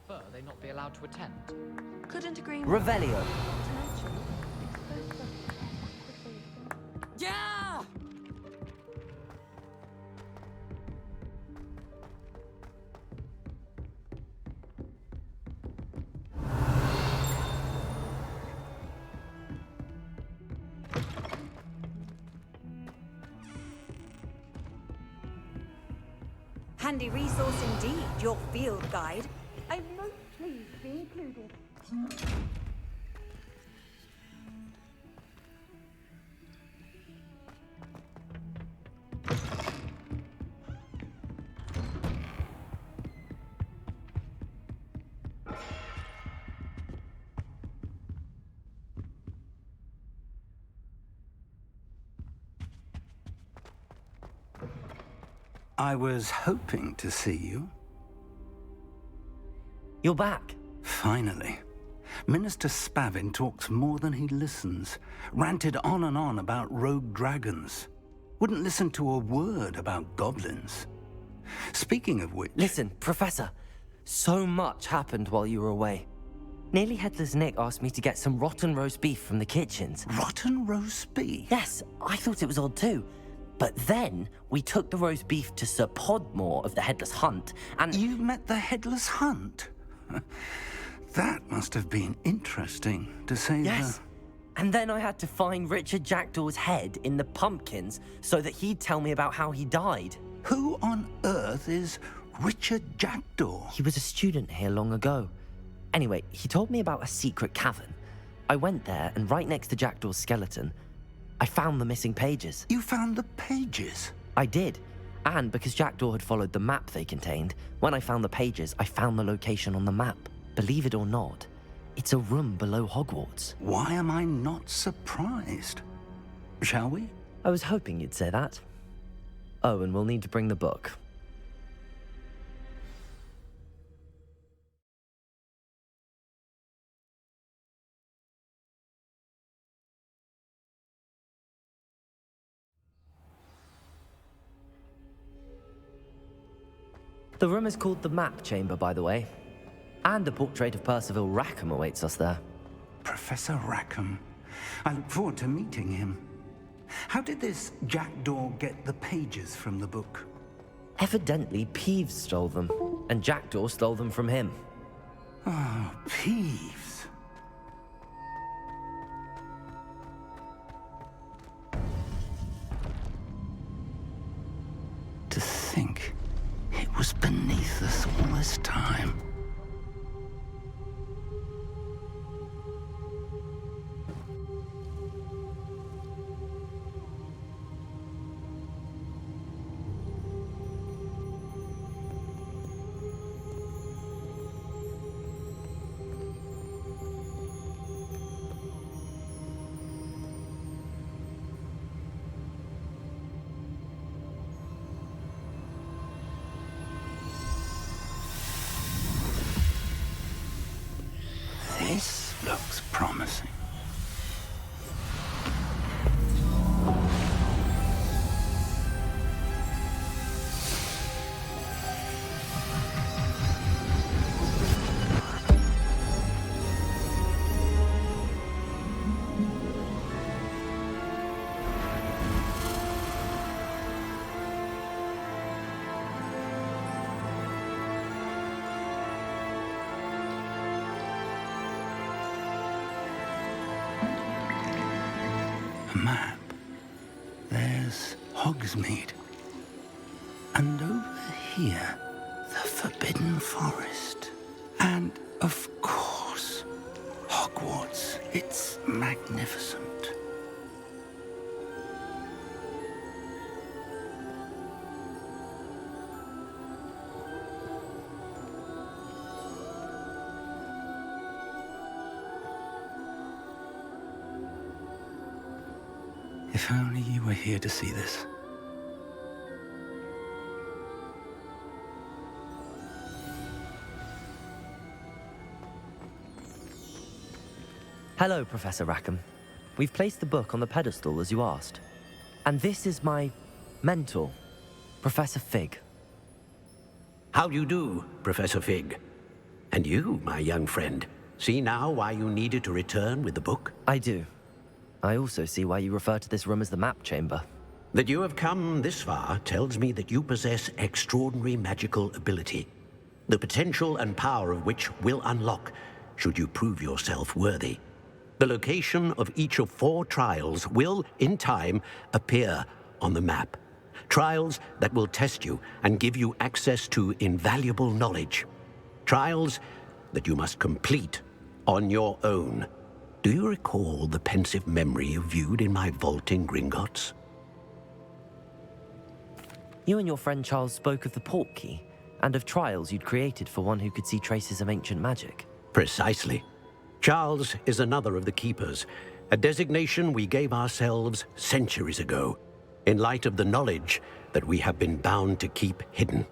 prefer they not be allowed to attend. Couldn't agree more. Revelio. Yeah! Handy resource indeed, your field guide. I'm most pleased to be included. I was hoping to see you. You're back. Finally. Minister Spavin talks more than he listens. Ranted on and on about rogue dragons. Wouldn't listen to a word about goblins. Speaking of which... Listen, Professor. So much happened while you were away. Nearly Headless Nick asked me to get some rotten roast beef from the kitchens. Rotten roast beef? Yes, I thought it was odd too. But then, we took the roast beef to Sir Podmore of the Headless Hunt, and... You met the Headless Hunt? That must have been interesting, to say Yes. And then I had to find Richard Jackdaw's head in the pumpkins so that he'd tell me about how he died. Who on earth is Richard Jackdaw? He was a student here long ago. Anyway, he told me about a secret cavern. I went there, and right next to Jackdaw's skeleton, I found the missing pages. You found the pages? I did. And because Jackdaw had followed the map they contained, when I found the pages, I found the location on the map. Believe it or not, it's a room below Hogwarts. Why am I not surprised? Shall we? I was hoping you'd say that. Oh, and we'll need to bring the book. The room is called the Map Chamber, by the way. And a portrait of Percival Rackham awaits us there. Professor Rackham. I look forward to meeting him. How did this Jackdaw get the pages from the book? Evidently, Peeves stole them, and Jackdaw stole them from him. Oh, Peeves. To think it was beneath us all this time. This looks promising. Map. There's Hogsmeade. And over here, the Forbidden Forest. And, of course, Hogwarts. It's magnificent. If only you were here to see this. Hello, Professor Rackham. We've placed the book on the pedestal as you asked. And this is my mentor, Professor Fig. How do you do, Professor Fig? And you, my young friend, see now why you needed to return with the book? I do. I also see why you refer to this room as the map chamber. That you have come this far tells me that you possess extraordinary magical ability, the potential and power of which will unlock should you prove yourself worthy. The location of each of 4 trials will, in time, appear on the map. Trials that will test you and give you access to invaluable knowledge. Trials that you must complete on your own. Do you recall the pensive memory you viewed in my vault in Gringotts? You and your friend Charles spoke of the port key and of trials you'd created for one who could see traces of ancient magic. Precisely. Charles is another of the keepers, a designation we gave ourselves centuries ago, in light of the knowledge that we have been bound to keep hidden.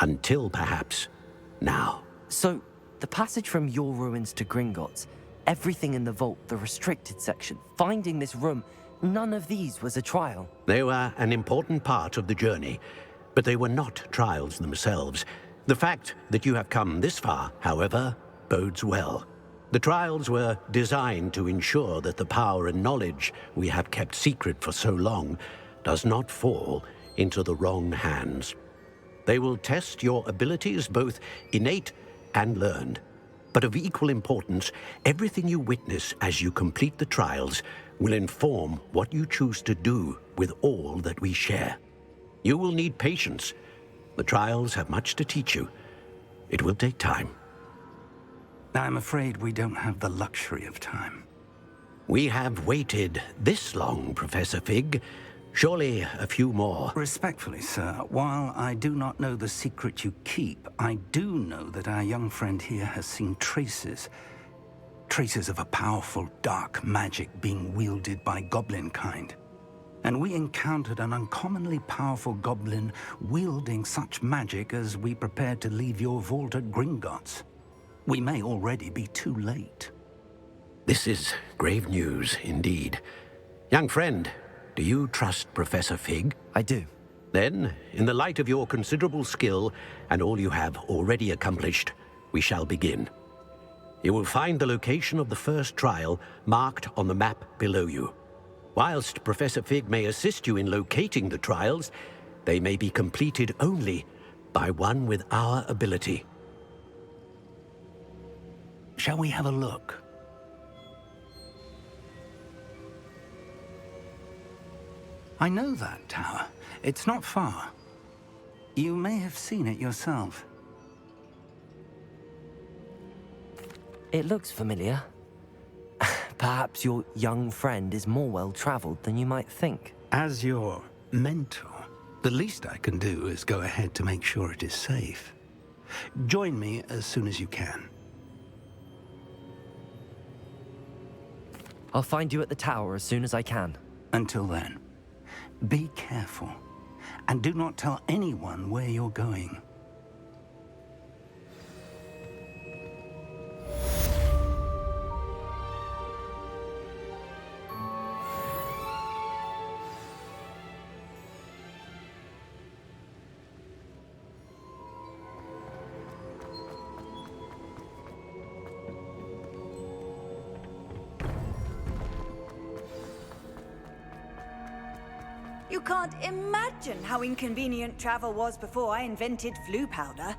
Until perhaps now. So, the passage from your ruins to Gringotts, everything in the vault, the restricted section, finding this room, none of these was a trial. They were an important part of the journey, but they were not trials themselves. The fact that you have come this far, however, bodes well. The trials were designed to ensure that the power and knowledge we have kept secret for so long does not fall into the wrong hands. They will test your abilities, both innate and learned. But of equal importance, everything you witness as you complete the trials will inform what you choose to do with all that we share. You will need patience. The trials have much to teach you. It will take time. I'm afraid we don't have the luxury of time. We have waited this long, Professor Fig. Surely a few more. Respectfully, sir, while I do not know the secret you keep, I do know that our young friend here has seen traces of a powerful dark magic being wielded by goblin kind. And we encountered an uncommonly powerful goblin wielding such magic as we prepared to leave your vault at Gringotts. We may already be too late. This is grave news indeed. Young friend, do you trust Professor Fig? I do. Then, in the light of your considerable skill and all you have already accomplished, we shall begin. You will find the location of the first trial marked on the map below you. Whilst Professor Fig may assist you in locating the trials, they may be completed only by one with our ability. Shall we have a look? I know that tower. It's not far. You may have seen it yourself. It looks familiar. Perhaps your young friend is more well-traveled than you might think. As your mentor, the least I can do is go ahead to make sure it is safe. Join me as soon as you can. I'll find you at the tower as soon as I can. Until then, be careful, and do not tell anyone where you're going. You can't imagine how inconvenient travel was before I invented flu powder.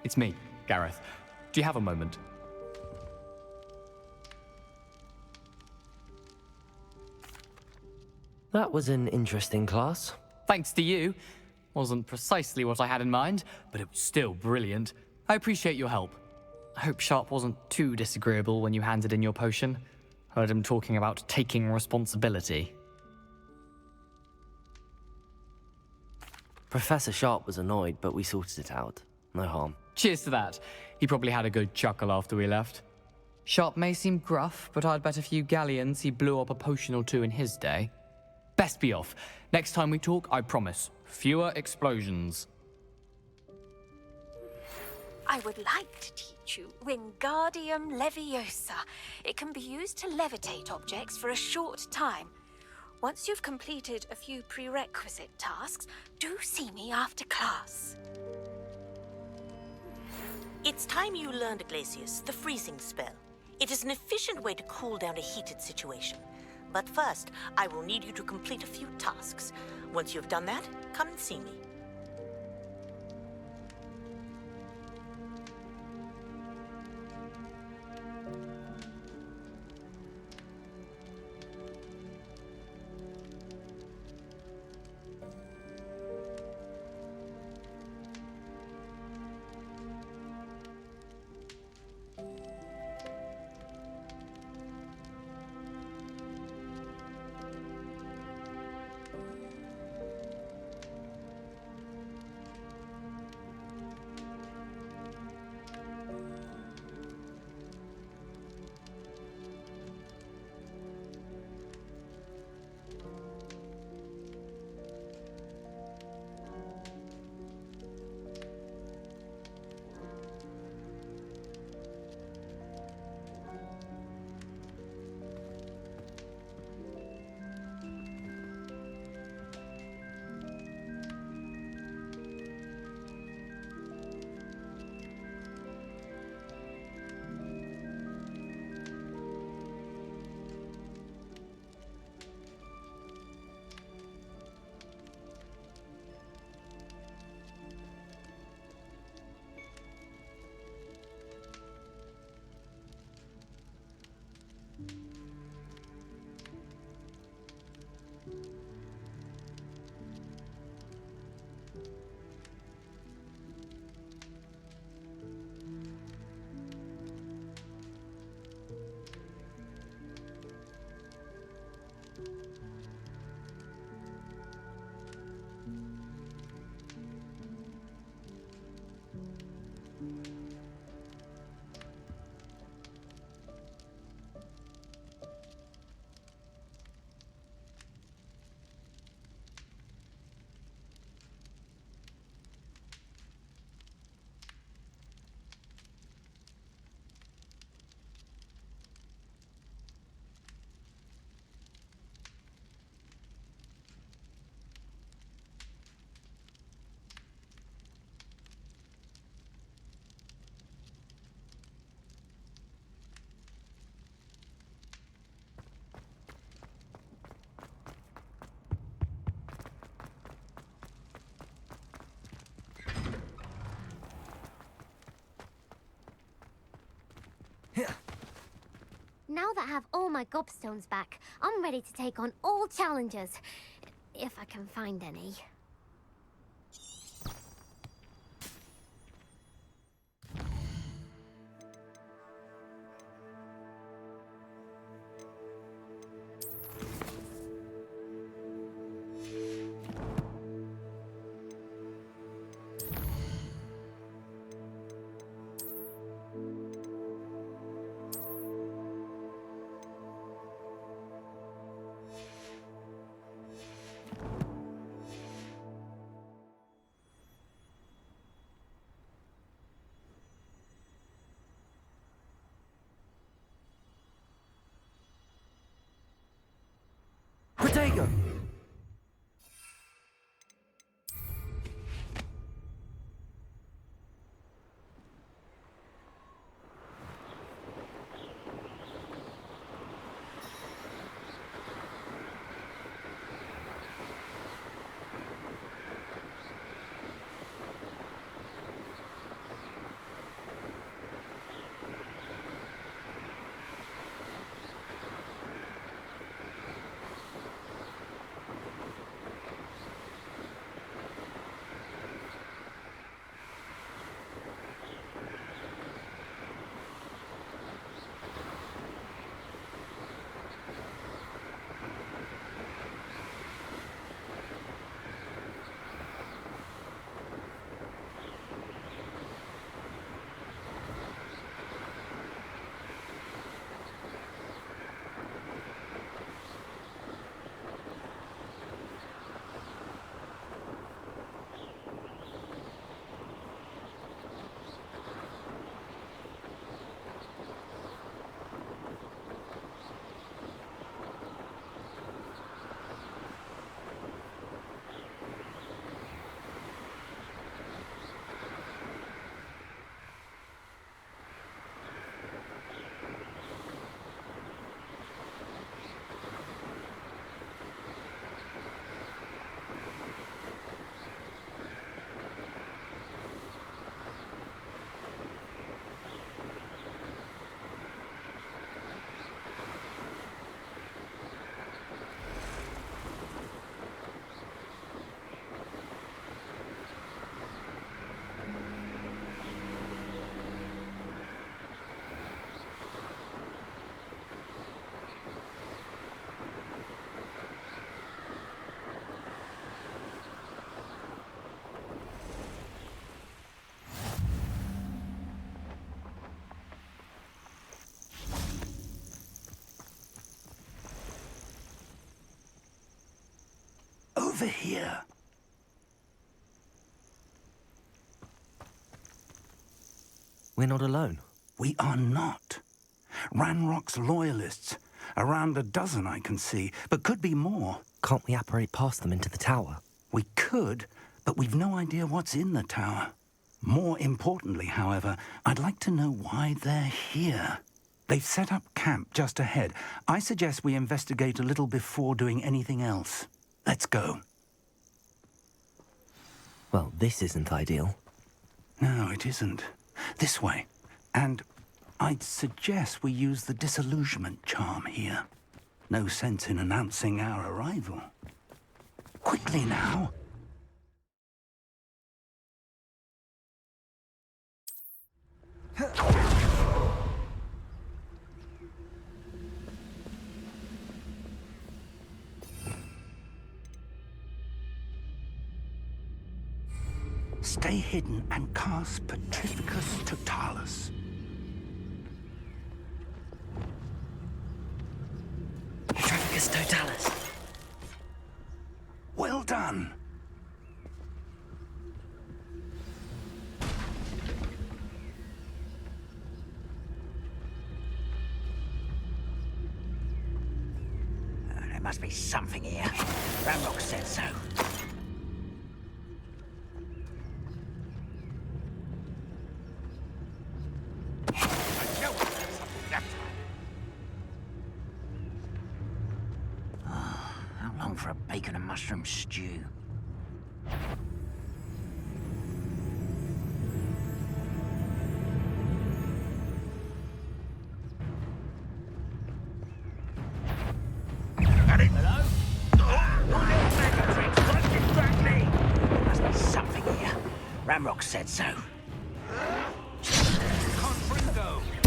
It's me, Gareth. Do you have a moment? That was an interesting class. Thanks to you. Wasn't precisely what I had in mind, but it was still brilliant. I appreciate your help. I hope Sharp wasn't too disagreeable when you handed in your potion. Heard him talking about taking responsibility. Professor Sharp was annoyed, but we sorted it out. No harm. Cheers to that. He probably had a good chuckle after we left. Sharp may seem gruff, but I'd bet a few galleons he blew up a potion or two in his day. Best be off. Next time we talk, I promise, fewer explosions. I would like to teach you Wingardium Leviosa. It can be used to levitate objects for a short time. Once you've completed a few prerequisite tasks, do see me after class. It's time you learned, Glacius, the freezing spell. It is an efficient way to cool down a heated situation. But first, I will need you to complete a few tasks. Once you've done that, come and see me. Now that I have all my gobstones back, I'm ready to take on all challenges. If I can find any. over here. We're not alone. We are not. Ranrock's loyalists. Around a dozen I can see, but could be more. Can't we apparate past them into the tower? We could, but we've no idea what's in the tower. More importantly, however, I'd like to know why they're here. They've set up camp just ahead. I suggest we investigate a little before doing anything else. Let's go. Well, this isn't ideal. No, it isn't. This way. And I'd suggest we use the disillusionment charm here. No sense in announcing our arrival. Quickly now. Stay hidden and cast Petrificus Totalis. Petrificus Totalis. Well done. There must be something here. Ranrock said so. For a bacon and mushroom stew. Got it? Hello? Don't distract me! There must be something here. Ranrock said so.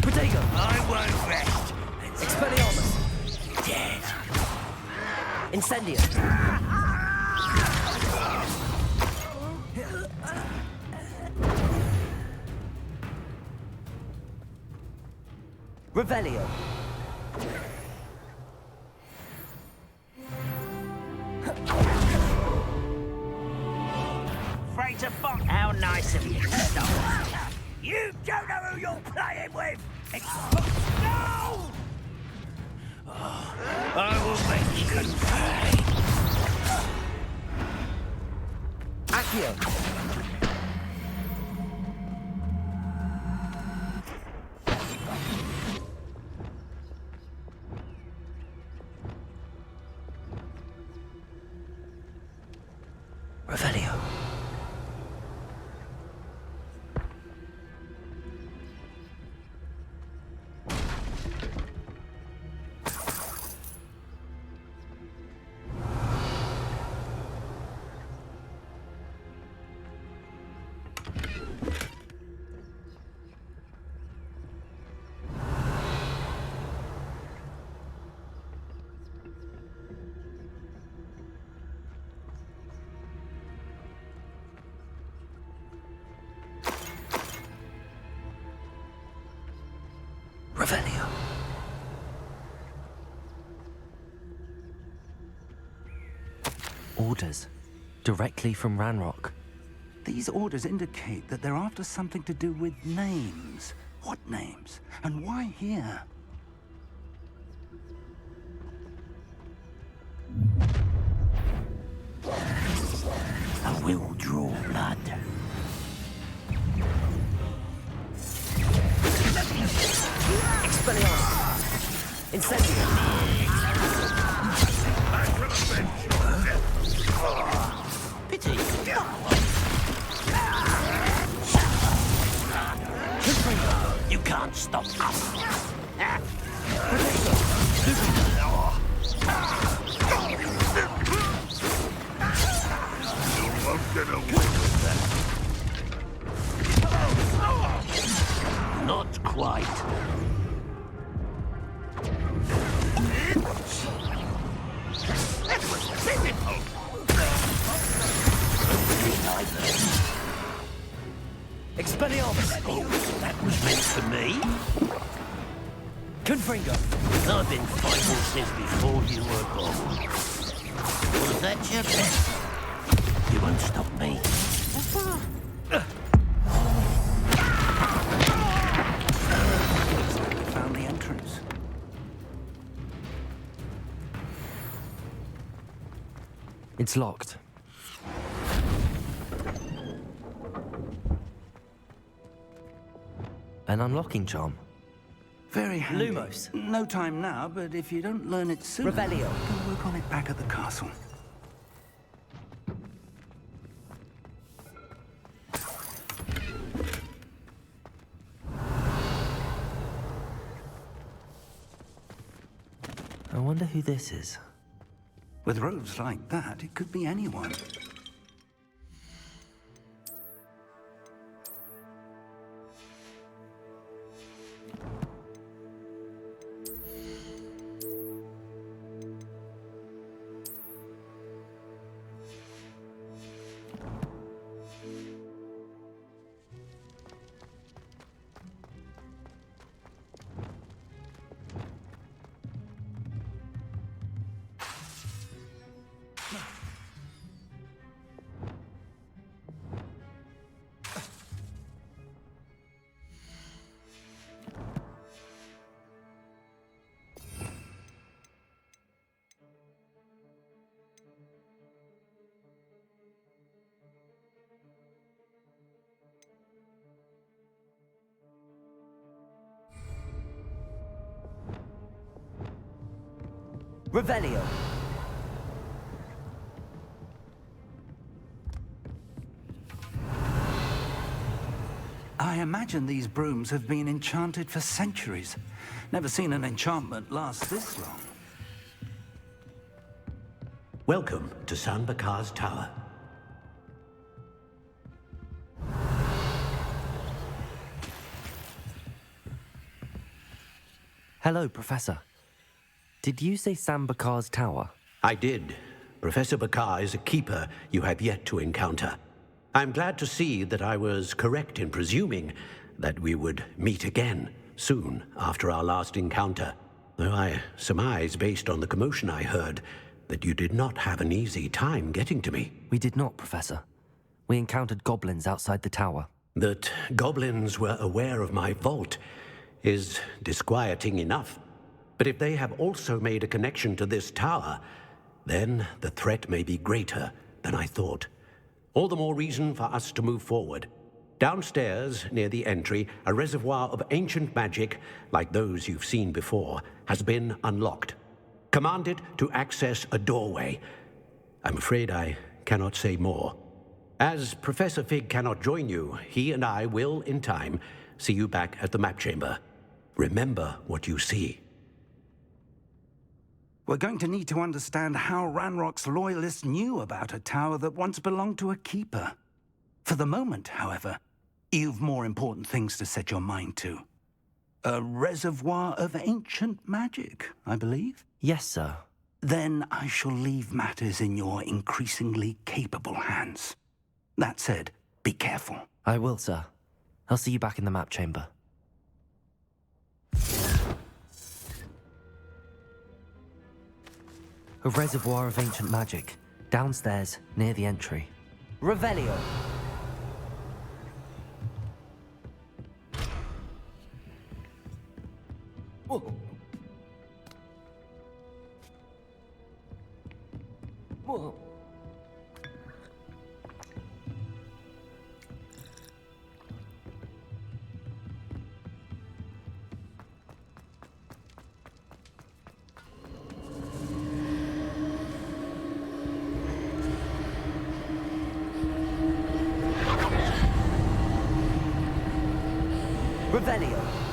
Protego! I won't rest. Expelliarmus! Dead. Incendio! Revelio! Afraid to fuck? How nice of you, Star. You don't know who you're playing with! No! I will make you pay. Accio! Revelio. Revelio. Orders. Directly from Ranrock. These orders indicate that they're after something to do with names. What names? And why here? I will draw blood. Expelliarmus! Incendio! Pity. You can't stop us. You won't get away with that. Not quite. That was pitiful. Expelliarmus! Oh, that was meant for me. Confringo! I've been fighting since before you were born. Was that your best? won't stop me. Looks like we found the entrance. It's locked. An unlocking charm. Very handy. Lumos. No time now, but if you don't learn it soon, Revelio. go work on it back at the castle. I wonder who this is. With robes like that, it could be anyone. Revelio. I imagine these brooms have been enchanted for centuries. Never seen an enchantment last this long. Welcome to Sanbakar's Tower. Hello, Professor. Did you say Sambakar's Tower? I did. Professor Bakar is a keeper you have yet to encounter. I'm glad to see that I was correct in presuming that we would meet again soon after our last encounter, though I surmise, based on the commotion I heard, that you did not have an easy time getting to me. We did not, Professor. We encountered goblins outside the tower. That goblins were aware of my vault is disquieting enough. But if they have also made a connection to this tower, then the threat may be greater than I thought. All the more reason for us to move forward. Downstairs, near the entry, a reservoir of ancient magic, like those you've seen before, has been unlocked. Command it to access a doorway. I'm afraid I cannot say more. As Professor Fig cannot join you, he and I will, in time, see you back at the map chamber. Remember what you see. We're going to need to understand how Ranrock's loyalists knew about a tower that once belonged to a keeper. For the moment, however, you've more important things to set your mind to. A reservoir of ancient magic, I believe? Yes, sir. Then I shall leave matters in your increasingly capable hands. That said, be careful. I will, sir. I'll see you back in the map chamber. A reservoir of ancient magic, downstairs, near the entry. Revelio! Whoa. Whoa. Revelio.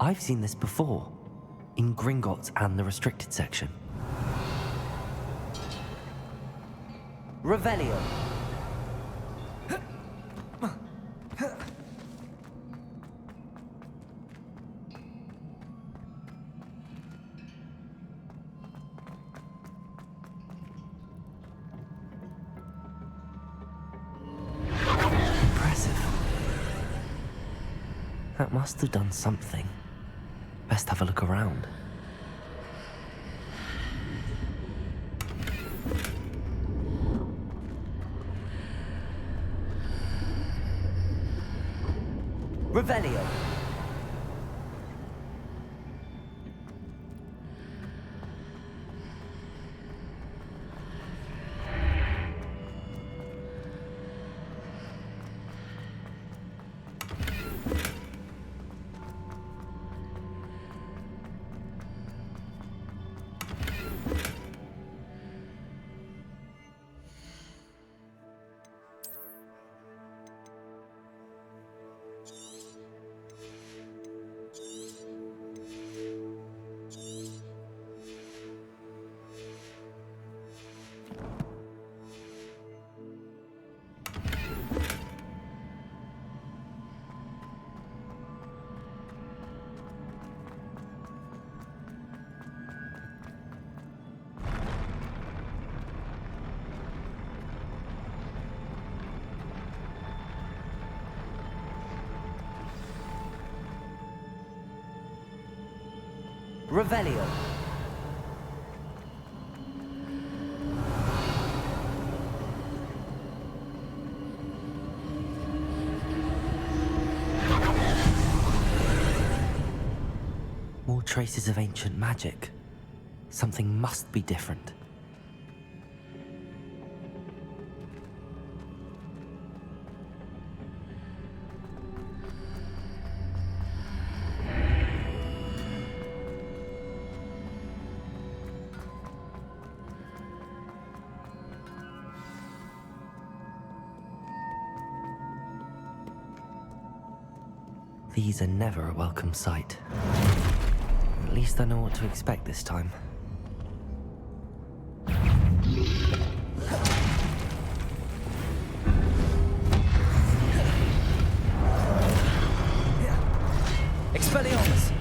I've seen this before, in Gringotts and the restricted section. Revelio. That must have done something. Best have a look around. Revelio. Revelio. More traces of ancient magic. Something must be different. These are never a welcome sight. At least I know what to expect this time. Expelliarmus!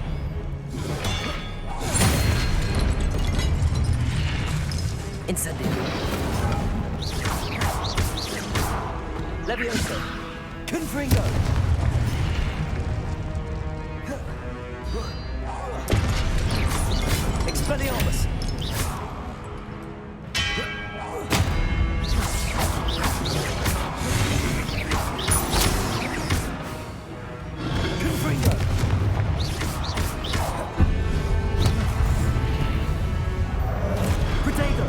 Incendio! Leviosa! Confringo! Expelliarmus! Confringo! Protego!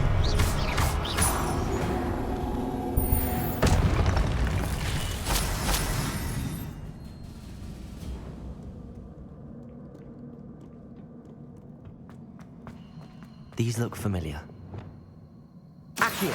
These look familiar. Accio!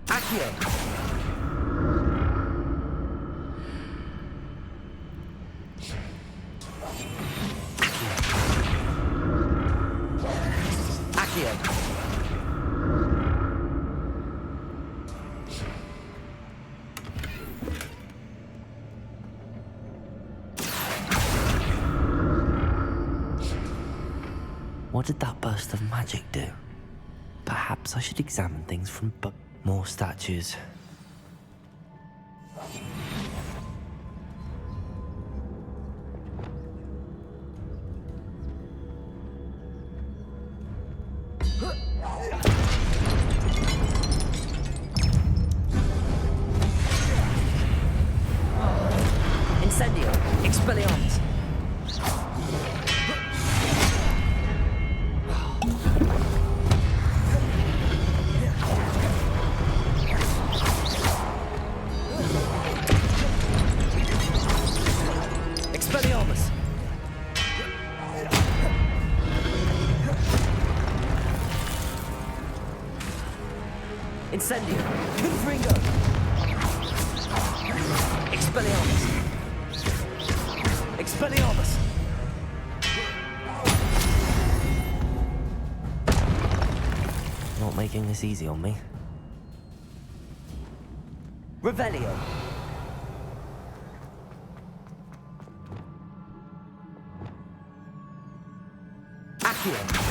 Accio! What did that burst of magic do? Perhaps I should examine things from more statues. Incendio, Expelliarmus. Expelliarmus. Incendio, Confringo. Expelliarmus. Expelliarmus! Not making this easy on me. Revelio. Accio.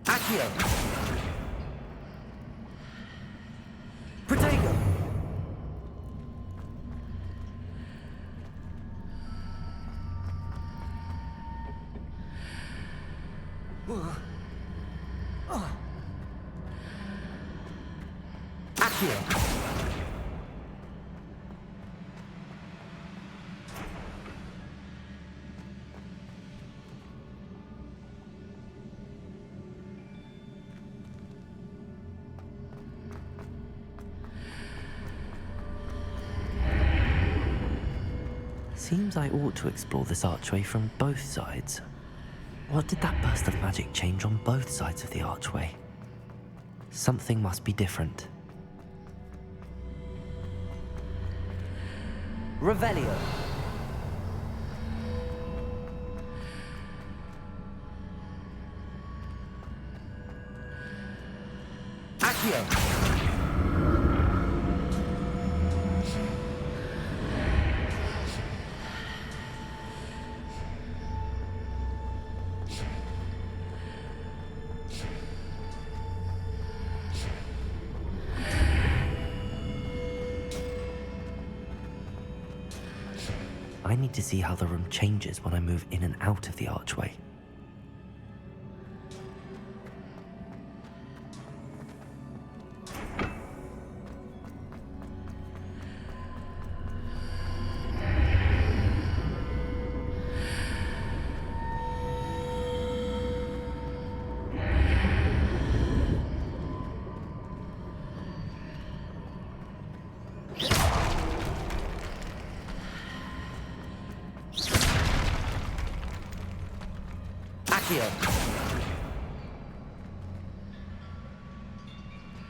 Accio. Protego. Accio. Seems I ought to explore this archway from both sides. What did that burst of magic change on both sides of the archway? Something must be different. Revelio. Accio. I need to see how the room changes when I move in and out of the archway.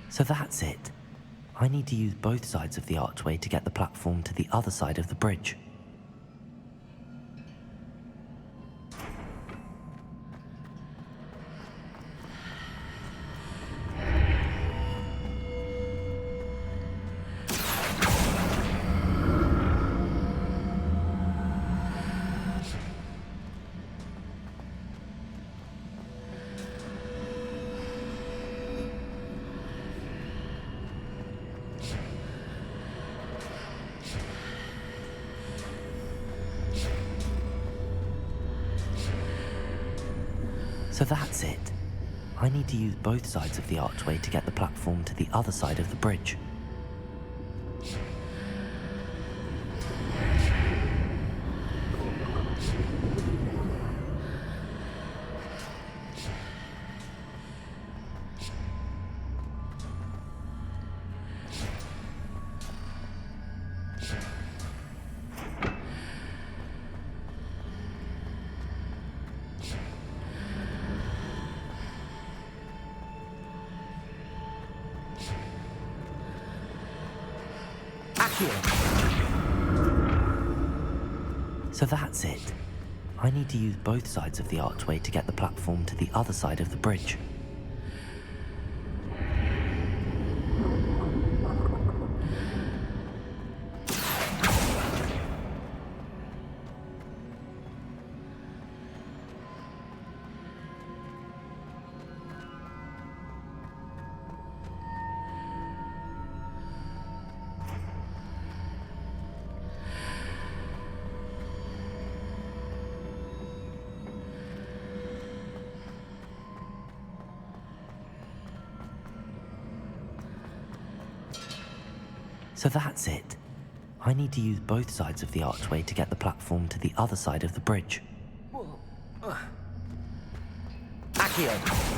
So that's it. I need to use both sides of the archway to get the platform to the other side of the bridge. So that's it. I need to use both sides of the archway to get the platform to the other side of the bridge. So that's it. I need to use both sides of the archway to get the platform to the other side of the bridge. So that's it. I need to use both sides of the archway to get the platform to the other side of the bridge. Accio.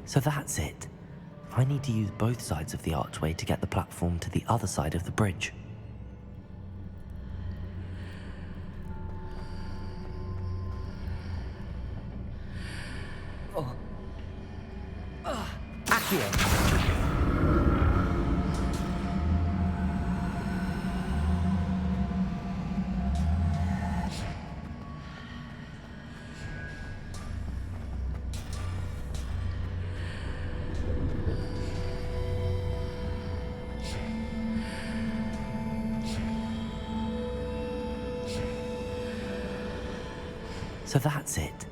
So that's it. I need to use both sides of the archway to get the platform to the other side of the bridge. Accio. So that's it.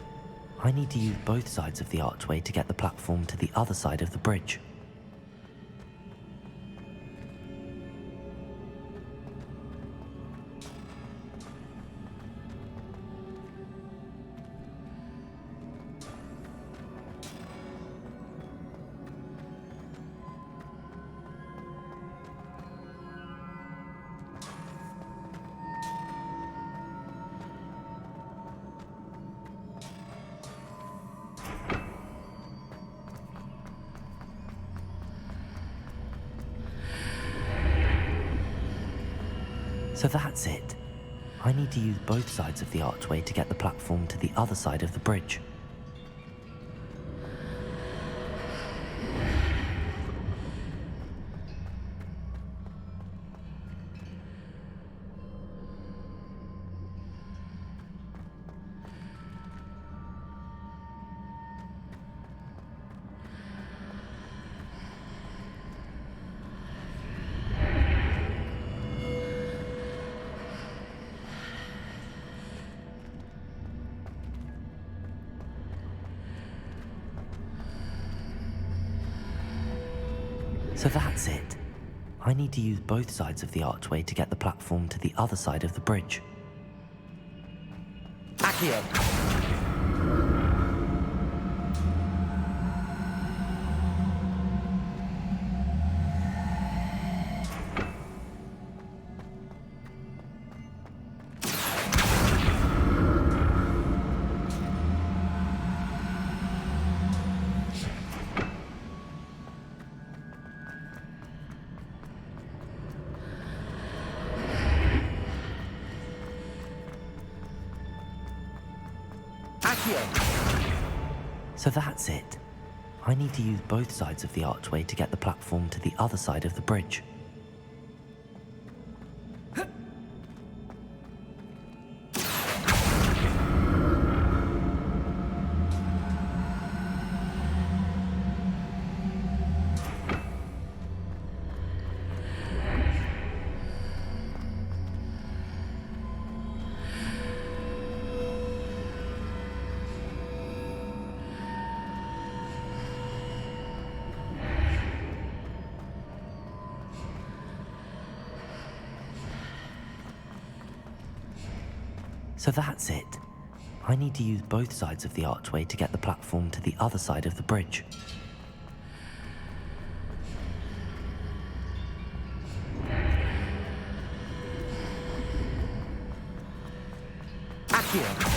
I need to use both sides of the archway to get the platform to the other side of the bridge. So that's it. I need to use both sides of the archway to get the platform to the other side of the bridge. So that's it. I need to use both sides of the archway to get the platform to the other side of the bridge. Accio. Accio. So that's it. I need to use both sides of the archway to get the platform to the other side of the bridge. So that's it. I need to use both sides of the archway to get the platform to the other side of the bridge. Accio.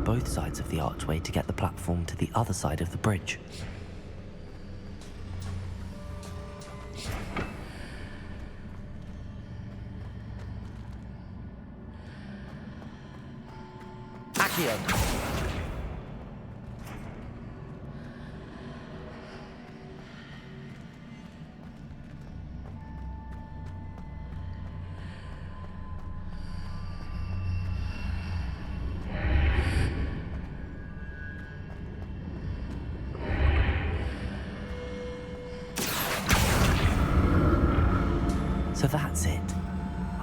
Both sides of the archway to get the platform to the other side of the bridge. Accio. So that's it.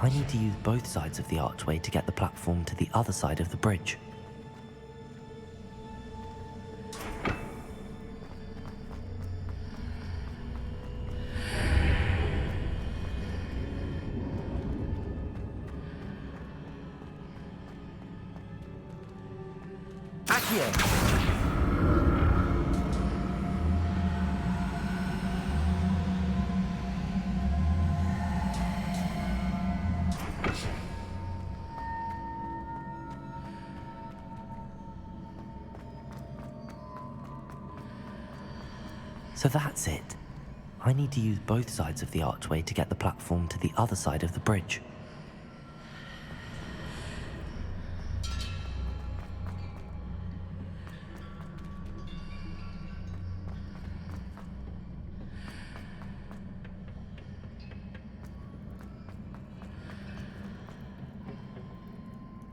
I need to use both sides of the archway to get the platform to the other side of the bridge. Accio. So that's it. I need to use both sides of the archway to get the platform to the other side of the bridge.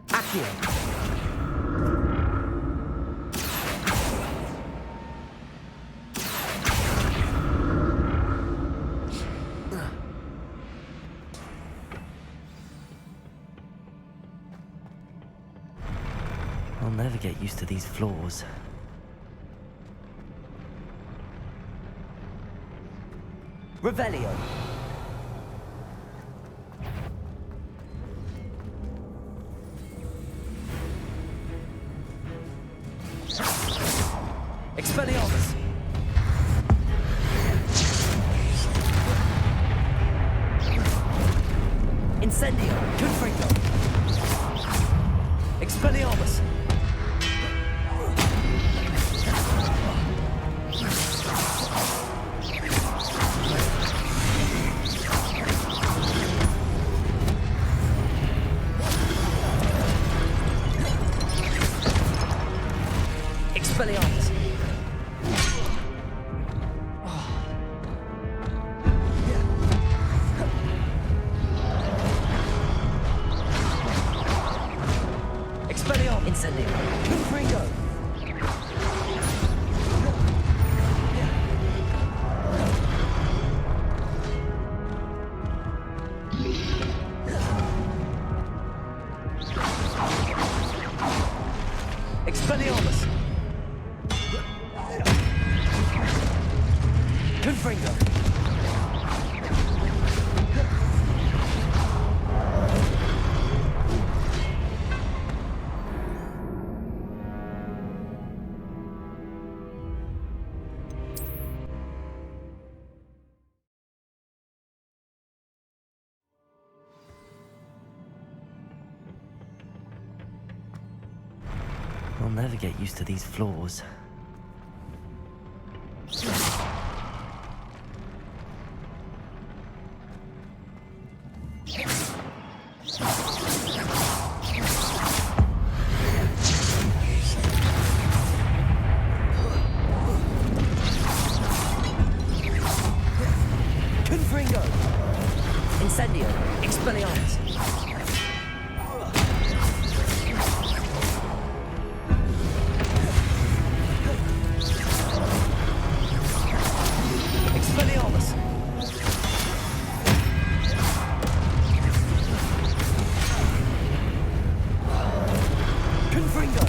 Accio. I'll never get used to these floors. Revelio. Expelliarmus. Incendio. Confringo. Expelliarmus. never get used to these floors. Confringo! Incendio! Expelliarmus! Expelliarmus! Confringo!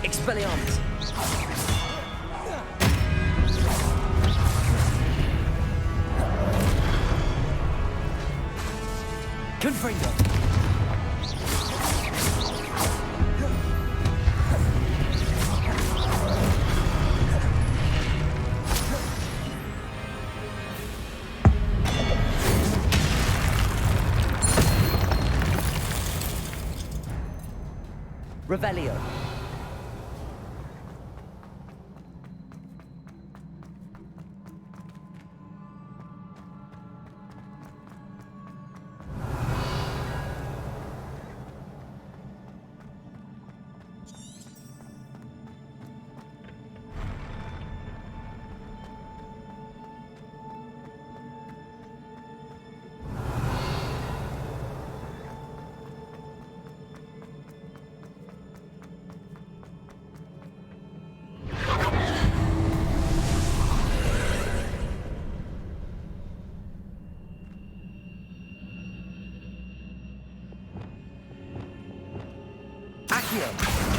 Expelliarmus! Confringo! Revelio! Accio!